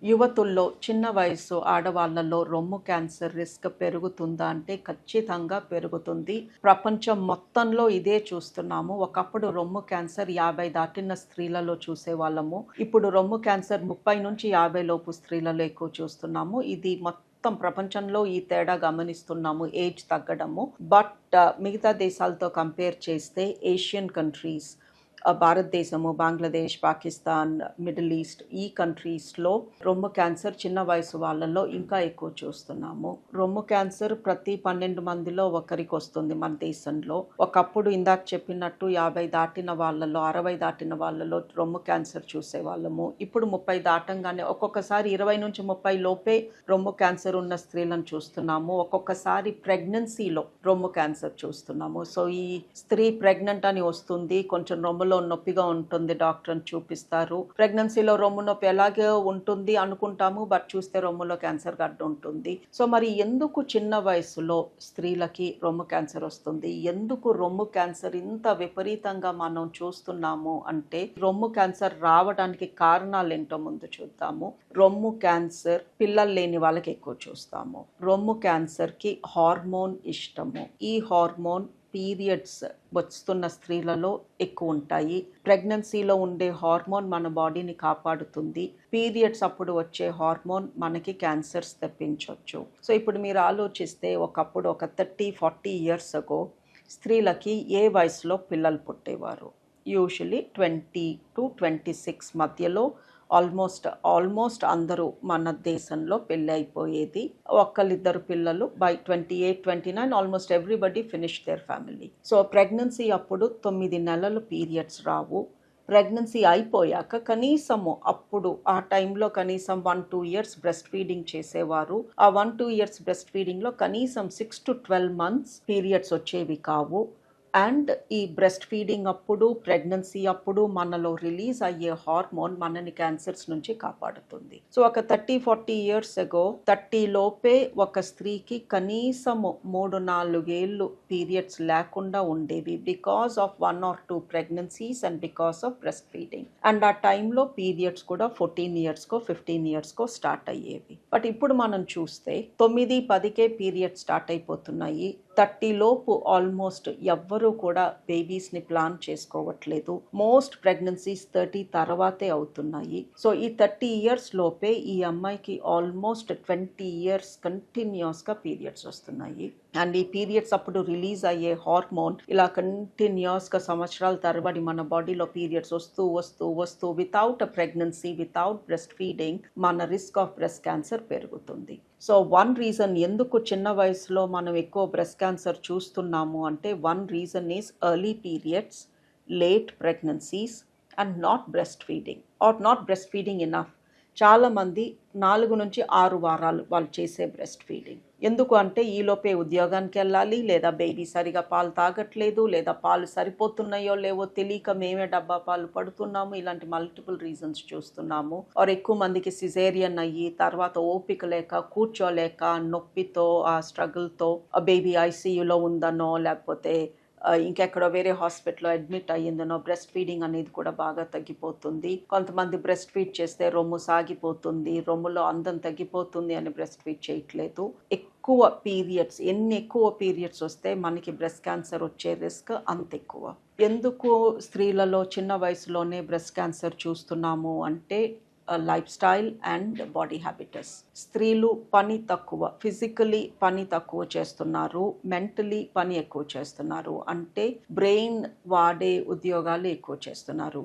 యువతుల్లో చిన్న వయస్సు ఆడవాళ్లలో రొమ్ము క్యాన్సర్ రిస్క్ పెరుగుతుందా అంటే ఖచ్చితంగా పెరుగుతుంది. ప్రపంచం మొత్తంలో ఇదే చూస్తున్నాము. ఒకప్పుడు రొమ్ము క్యాన్సర్ 50 దాటిన స్త్రీలలో చూసేవాళ్ళము. ఇప్పుడు రొమ్ము క్యాన్సర్ 30 నుంచి 50 లోపు స్త్రీలలో ఎక్కువ చూస్తున్నాము. ఇది మొత్తం ప్రపంచంలో ఈ తేడా గమనిస్తున్నాము, ఏజ్ తగ్గడము. బట్ మిగతా దేశాలతో కంపేర్ చేస్తే ఏషియన్ కంట్రీస్, భారతదేశము, బంగ్లాదేశ్, పాకిస్తాన్, మిడిల్ ఈస్ట్ ఈ కంట్రీస్లో రొమ్ము క్యాన్సర్ చిన్న వయసు వాళ్ళలో ఇంకా ఎక్కువ చూస్తున్నాము. రొమ్ము క్యాన్సర్ ప్రతి 12 మందిలో ఒకరికి వస్తుంది మన దేశంలో. ఒకప్పుడు ఇందాక చెప్పినట్టు 50 దాటిన వాళ్ళలో, 60 దాటిన వాళ్ళలో రొమ్ము క్యాన్సర్ చూసేవాళ్ళము. ఇప్పుడు 30 దాటంగానే ఒక్కొక్కసారి 20 నుంచి 30 లోపే రొమ్ము క్యాన్సర్ ఉన్న స్త్రీలను చూస్తున్నాము. ఒక్కొక్కసారి ప్రెగ్నెన్సీలో రొమ్ము క్యాన్సర్ చూస్తున్నాము. సో ఈ స్త్రీ ప్రెగ్నెంట్ అని వస్తుంది, కొంచెం రొమ్ములో నొప్పిగా ఉంటుంది, డాక్టర్ని చూపిస్తారు. ప్రెగ్నెన్సీలో రొమ్ము నొప్పి ఎలాగే ఉంటుంది అనుకుంటాము, బట్ చూస్తే రొమ్ములో క్యాన్సర్ గడ్డ ఉంటుంది. సో మరి ఎందుకు చిన్న వయసులో స్త్రీలకి రొమ్ము క్యాన్సర్ వస్తుంది? ఎందుకు రొమ్ము క్యాన్సర్ ఇంత విపరీతంగా మనం చూస్తున్నాము అంటే రొమ్ము క్యాన్సర్ రావడానికి కారణాలు ఏంటో ముందు చూద్దాము. రొమ్ము క్యాన్సర్ పిల్లలు లేని వాళ్ళకి ఎక్కువ చూస్తాము. రొమ్ము క్యాన్సర్కి హార్మోన్ ఇష్టము. ఈ హార్మోన్ పీరియడ్స్ వస్తున్న స్త్రీలలో ఎక్కువ ఉంటాయి. ప్రెగ్నెన్సీలో ఉండే హార్మోన్ మన బాడీని కాపాడుతుంది. పీరియడ్స్ అప్పుడు వచ్చే హార్మోన్ మనకి క్యాన్సర్స్ తెప్పించవచ్చు. సో ఇప్పుడు మీరు ఆలోచిస్తే ఒకప్పుడు ఒక 30-40 ఇయర్స్ అగో స్త్రీలకి ఏ వయసులో పిల్లలు పుట్టేవారు? యూజువలీ 20 to 26 మధ్యలో ఆల్మోస్ట్ అందరూ మన దేశంలో పెళ్ళి అయిపోయేది. ఒక్కళ్ళిద్దరు పిల్లలు by 28-29 almost everybody finish their family. So pregnancy అప్పుడు 9 నెలలు పీరియడ్స్ రావు. ప్రెగ్నెన్సీ అయిపోయాక కనీసము అప్పుడు ఆ టైంలో కనీసం 1-2 ఇయర్స్ బ్రెస్ట్ ఫీడింగ్ చేసేవారు. ఆ 1-2 ఇయర్స్ బ్రెస్ట్ ఫీడింగ్లో కనీసం 6 to 12 months పీరియడ్స్ వచ్చేవి కావు. అండ్ ఈ బ్రెస్ట్ ఫీడింగ్ అప్పుడు, ప్రెగ్నెన్సీ అప్పుడు మనలో రిలీజ్ అయ్యే హార్మోన్ మనని క్యాన్సర్స్ నుంచి కాపాడుతుంది. సో ఒక 30-40 ఇయర్స్ అగో 30 లోపే ఒక స్త్రీకి కనీసము 3-4 ఏళ్ళు పీరియడ్స్ లేకుండా ఉండేవి because of 1 or 2 pregnancies and because of breast feeding. And ఆ టైంలో పీరియడ్స్ కూడా 14 ఇయర్స్కో 15 ఇయర్స్కో స్టార్ట్ అయ్యేవి. బట్ ఇప్పుడు మనం చూస్తే 9-10కే పీరియడ్స్ స్టార్ట్ అయిపోతున్నాయి. 30 లోపు ఆల్మోస్ట్ ఎవ్వరూ కూడా బేబీస్ని ప్లాన్ చేసుకోవట్లేదు. మోస్ట్ ప్రెగ్నెన్సీస్ 30 తర్వాతే అవుతున్నాయి. సో ఈ 30 ఇయర్స్ లోపే ఈ అమ్మాయికి ఆల్మోస్ట్ 20 ఇయర్స్ కంటిన్యూస్గా పీరియడ్స్ వస్తున్నాయి. అండ్ ఈ పీరియడ్స్ అప్పుడు రిలీజ్ అయ్యే హార్మోన్ ఇలా కంటిన్యూస్గా సంవత్సరాల తరబడి మన బాడీలో పీరియడ్స్ వస్తూ without a pregnancy, without breast feeding మన రిస్క్ ఆఫ్ బ్రెస్ట్ క్యాన్సర్ పెరుగుతుంది. సో వన్ రీజన్ ఎందుకు చిన్న వయసులో మనం ఎక్కువ బ్రెస్ట్ క్యాన్సర్ చూస్తున్నాము అంటే one reason is early periods, late pregnancies and not breast feeding or not breast feeding enough. చాలామంది 4 నుంచి 6 వారాలు వాళ్ళు చేసే బ్రెస్ట్ ఫీడింగ్. ఎందుకు అంటే ఈలోపే ఉద్యోగానికి వెళ్ళాలి, లేదా బేబీ సరిగా పాలు తాగట్లేదు, లేదా పాలు సరిపోతున్నాయో లేవో తెలియక మేమే డబ్బా పాలు పడుతున్నాము. ఇలాంటి మల్టిపుల్ రీజన్స్ చూస్తున్నాము. ఆర్ ఎక్కువ మందికి సిజేరియన్ అయ్యి తర్వాత ఓపిక లేక, కూర్చోలేక, నొప్పితో, ఆ స్ట్రగుల్తో బేబీ ఐసీయూలో ఉందనో లేకపోతే ఇంకెక్కడో వేరే హాస్పిటల్లో అడ్మిట్ అయ్యిందనో బ్రెస్ట్ ఫీడింగ్ అనేది కూడా బాగా తగ్గిపోతుంది. కొంతమంది బ్రెస్ట్ ఫీడ్ చేస్తే రొమ్ము సాగిపోతుంది, రొమ్ములో అందం తగ్గిపోతుంది అని బ్రెస్ట్ ఫీడ్ చేయట్లేదు. ఎన్ని ఎక్కువ పీరియడ్స్ వస్తే మనకి బ్రెస్ట్ క్యాన్సర్ వచ్చే రిస్క్ అంత ఎక్కువ. ఎందుకు స్త్రీలలో చిన్న వయసులోనే బ్రెస్ట్ క్యాన్సర్ చూస్తున్నాము అంటే లైఫ్ స్టైల్ అండ్ బాడీ హ్యాబిటస్. స్త్రీలు పని తక్కువ, ఫిజికలీ పని తక్కువ చేస్తున్నారు, మెంటలీ పని ఎక్కువ చేస్తున్నారు. అంటే బ్రెయిన్ వాడే ఉద్యోగాలు ఎక్కువ చేస్తున్నారు.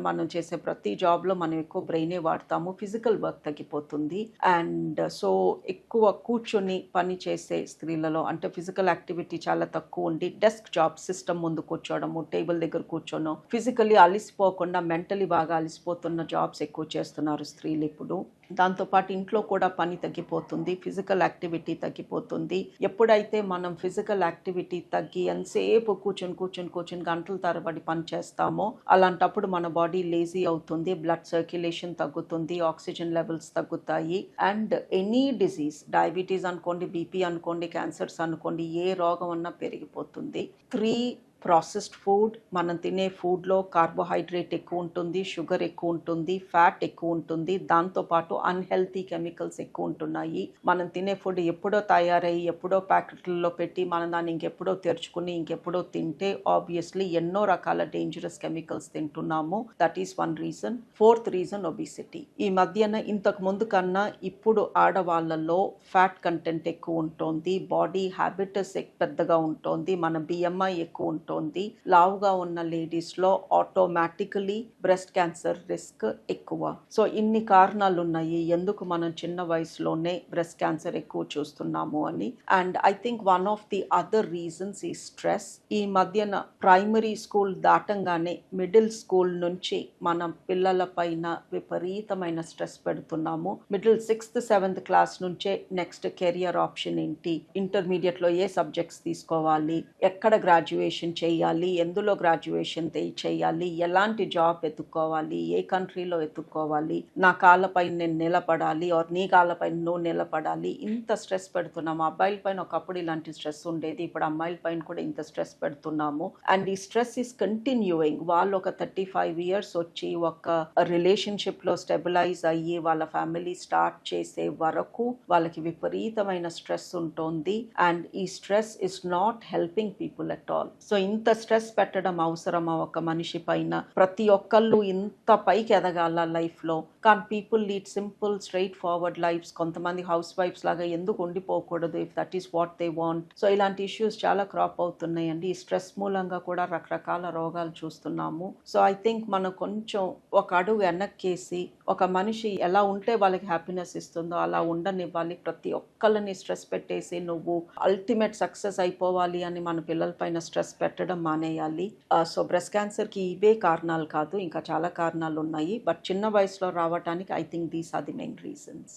మనం చేసే ప్రతి జాబ్లో మనం ఎక్కువ బ్రెయినే వాడతాము. ఫిజికల్ వర్క్ తగ్గిపోతుంది. అండ్ సో ఎక్కువ కూర్చొని పని చేసే స్త్రీలలో అంటే ఫిజికల్ యాక్టివిటీ చాలా తక్కువ ఉండి డెస్క్ జాబ్, సిస్టమ్ ముందు కూర్చోవడము, టేబుల్ దగ్గర కూర్చోను, ఫిజికలీ అలిసిపోకుండా మెంటలీ బాగా అలిసిపోతున్న జాబ్స్ ఎక్కువ చేస్తున్నారు స్త్రీలు ఇప్పుడు. దాంతోపాటు ఇంట్లో కూడా పని తగ్గిపోతుంది, ఫిజికల్ యాక్టివిటీ తగ్గిపోతుంది. ఎప్పుడైతే మనం ఫిజికల్ యాక్టివిటీ తగ్గి ఎంతసేపు కూర్చొని గంటల తరబడి పని చేస్తామో అలాంటప్పుడు మన బాడీ లేజీ అవుతుంది, బ్లడ్ సర్క్యులేషన్ తగ్గుతుంది, ఆక్సిజన్ లెవెల్స్ తగ్గుతాయి. అండ్ ఎనీ డిజీజ్, డయాబెటీస్ అనుకోండి, బీపీ అనుకోండి, క్యాన్సర్స్ అనుకోండి, ఏ రోగం అన్నా పెరిగిపోతుంది. 3 ప్రాసెస్డ్ ఫుడ్, మనం తినే ఫుడ్లో కార్బోహైడ్రేట్ ఎక్కువ ఉంటుంది, షుగర్ ఎక్కువ ఉంటుంది, ఫ్యాట్ ఎక్కువ ఉంటుంది, దాంతోపాటు అన్హెల్తీ కెమికల్స్ ఎక్కువ ఉంటున్నాయి. మనం తినే ఫుడ్ ఎప్పుడో తయారయ్యి ఎప్పుడో ప్యాకెట్లలో పెట్టి మనం దాన్ని ఇంకెప్పుడో తెరుచుకుని ఇంకెప్పుడో తింటే ఆబ్వియస్లీ ఎన్నో రకాల డేంజరస్ కెమికల్స్ తింటున్నాము. That is one reason. Fourth reason obesity. ఈ మధ్యన ఇంతకు ముందు కన్నా ఇప్పుడు ఆడవాళ్ళలో ఫ్యాట్ కంటెంట్ ఎక్కువ ఉంటుంది, బాడీ హ్యాబిటస్ పెద్దగా ఉంటుంది, మన బిఎంఐ ఎక్కువ ఉంటుంది. లావుగా ఉన్న లేడీస్లో ఆటోమేటికలీ బ్రెస్ట్ క్యాన్సర్ రిస్క్ ఎక్కువ. సో ఇన్ని కారణాలు ఉన్నాయి ఎందుకు మనం చిన్న వయసులోనే బ్రెస్ట్ క్యాన్సర్ ఎక్కువ చూస్తున్నాము అని. And I think one of the other reasons ఈ స్ట్రెస్. ఈ మధ్యన ప్రైమరీ స్కూల్ దాటంగానే మిడిల్ స్కూల్ నుంచి మనం పిల్లల పైన విపరీతమైన స్ట్రెస్ పెడుతున్నాము. మిడిల్ 6th 7th క్లాస్ నుంచే నెక్స్ట్ కెరియర్ ఆప్షన్ ఏంటి, ఇంటర్మీడియట్లో ఏ సబ్జెక్ట్స్ తీసుకోవాలి, ఎక్కడ గ్రాడ్యుయేషన్ చేయాలి, ఎందులో గ్రాడ్యుయేషన్ చేయాలి, ఎలాంటి జాబ్ ఎత్తుక్కోవాలి, ఏ కంట్రీలో ఎత్తుక్కోవాలి, నా కాళ్ళపైన నేను నిలబడాలి ఆర్ నీ కాళ్ళపైన నువ్వు నిలబడాలి. ఇంత స్ట్రెస్ పెడుతున్నాము. అబ్బాయిల పైన ఒకప్పుడు ఇలాంటి స్ట్రెస్ ఉండేది, ఇప్పుడు అమ్మాయిల పైన కూడా ఇంత స్ట్రెస్ పెడుతున్నాము. అండ్ ఈ స్ట్రెస్ ఈస్ కంటిన్యూయింగ్. వాళ్ళు ఒక 35 years వచ్చి ఒక రిలేషన్షిప్లో స్టెబిలైజ్ అయ్యి వాళ్ళ ఫ్యామిలీ స్టార్ట్ చేసే వరకు వాళ్ళకి విపరీతమైన స్ట్రెస్ ఉంటుంది. అండ్ ఈ stress is not helping people at all. So ఇంత స్ట్రెస్ పెట్టడం అవసరమా ఒక మనిషి పైన? ప్రతి ఒక్కళ్ళు ఇంత పైకి ఎదగాల లైఫ్లో? కానీ people lead simple straightforward lives. కొంతమంది హౌస్ వైఫ్స్ లాగా ఎందుకు ఉండిపోకూడదు if that is what they want? So ఇలాంటి ఇష్యూస్ చాలా క్రాప్ అవుతున్నాయండి. ఈ స్ట్రెస్ మూలంగా కూడా రకరకాల రోగాలు చూస్తున్నాము. సో ఐ థింక్ మనం కొంచెం ఒక అడుగు వెనక్కేసి ఒక మనిషి ఎలా ఉంటే వాళ్ళకి హ్యాపీనెస్ ఇస్తుందో అలా ఉండనివ్వాలి. ప్రతి ఒక్కళ్ళని స్ట్రెస్ పెట్టేసి నువ్వు అల్టిమేట్ సక్సెస్ అయిపోవాలి అని మన పిల్లల పైన స్ట్రెస్ పెట్టడం మానేయాలి. సో బ్రెస్ట్ క్యాన్సర్కి ఇవే కారణాలు కాదు, ఇంకా చాలా కారణాలు ఉన్నాయి. బట్ చిన్న వయసులో రావడానికి I think these are the main reasons.